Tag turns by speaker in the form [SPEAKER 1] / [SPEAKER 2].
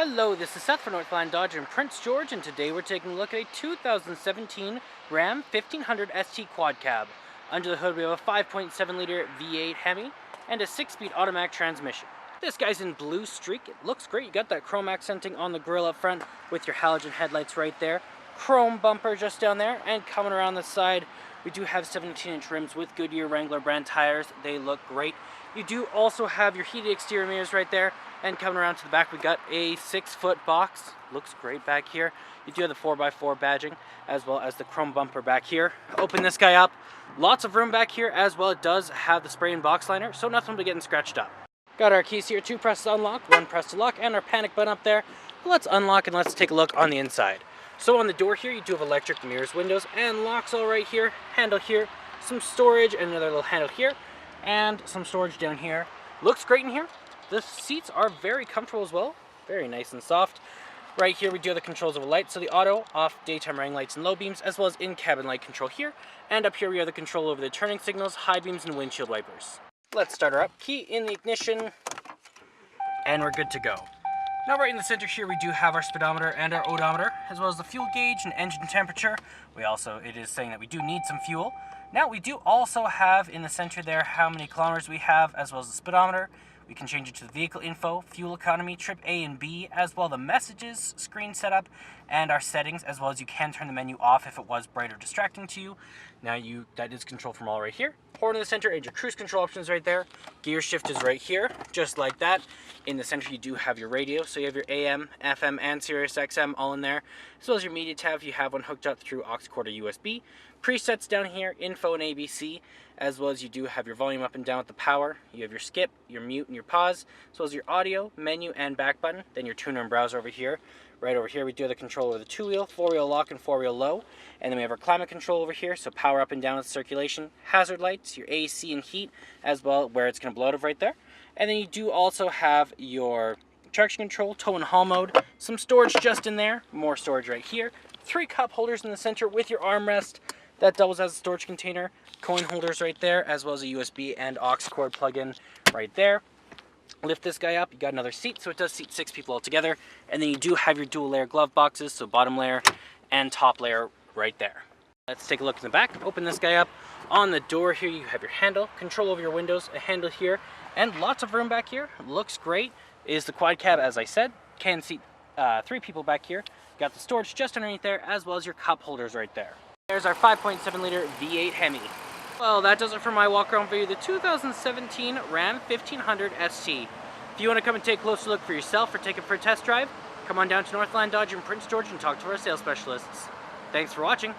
[SPEAKER 1] Hello, this is Seth from Northland Dodge in Prince George, and today we're taking a look at a 2017 Ram 1500 ST Quad Cab. Under the hood we have a 5.7 liter V8 Hemi and a 6-speed automatic transmission. This guy's in blue streak. It looks great. You got that chrome accenting on the grille up front with your halogen headlights right there. Chrome bumper just down there, and coming around the side we do have 17-inch rims with Goodyear Wrangler brand tires. They look great. You do also have your heated exterior mirrors right there, and coming around to the back we got a 6-foot box. Looks great back here. You do have the 4x4 badging as well as the chrome bumper back here. Open this guy up. Lots of room back here as well. It does have the spray and box liner, so nothing will be getting scratched up. Got our keys here, 2 presses to unlock, 1 press to lock, and our panic button up there. Let's unlock and let's take a look on the inside. So on the door here you do have electric mirrors, windows, and locks all right here. Handle here, some storage, and another little handle here, and some storage down here. Looks great in here. The seats are very comfortable as well, very nice and soft. Right here we do have the controls of a light, so the auto, off, daytime running lights and low beams, as well as in-cabin light control here. And up here we have the control over the turning signals, high beams, and windshield wipers. Let's start her up. Key in the ignition, and we're good to go. Now right in the center here we do have our speedometer and our odometer, as well as the fuel gauge and engine temperature. It is saying that we do need some fuel. Now we do also have in the center there how many kilometers we have, as well as the speedometer. We can change it to the vehicle info, fuel economy, trip A and B, as well the messages, screen setup, and our settings, as well as you can turn the menu off if it was bright or distracting to you. Now that is control from all right here. Horn in the center and your cruise control options right there. Gear shift is right here, just like that. In the center you do have your radio, so you have your AM, FM, and Sirius XM all in there, as well as your media tab if you have one hooked up through aux cord or USB. Presets down here, info and ABC, as well as you do have your volume up and down with the power. You have your skip, your mute, and your pause, as well as your audio, menu, and back button. Then your tuner and browser over here. Right over here we do have the control over the 2-wheel, 4-wheel lock, and 4-wheel low. And then we have our climate control over here, so power up and down with circulation, hazard lights, your AC and heat, as well where it's going to blow out of right there. And then you do also have your traction control, tow and haul mode, some storage just in there, more storage right here, 3 cup holders in the center with your armrest. That doubles as a storage container, coin holders right there, as well as a USB and aux cord plug-in right there. Lift this guy up, you got another seat, so it does seat 6 people altogether. And then you do have your dual layer glove boxes, so bottom layer and top layer right there. Let's take a look in the back. Open this guy up. On the door here you have your handle, control over your windows, a handle here, and lots of room back here. Looks great. It is the quad cab, as I said. Can seat 3 people back here. Got the storage just underneath there, as well as your cup holders right there. There's our 5.7 liter V8 Hemi. Well, that does it for my walk around video, the 2017 Ram 1500 ST. If you want to come and take a closer look for yourself or take it for a test drive, come on down to Northland Dodge in Prince George and talk to our sales specialists. Thanks for watching.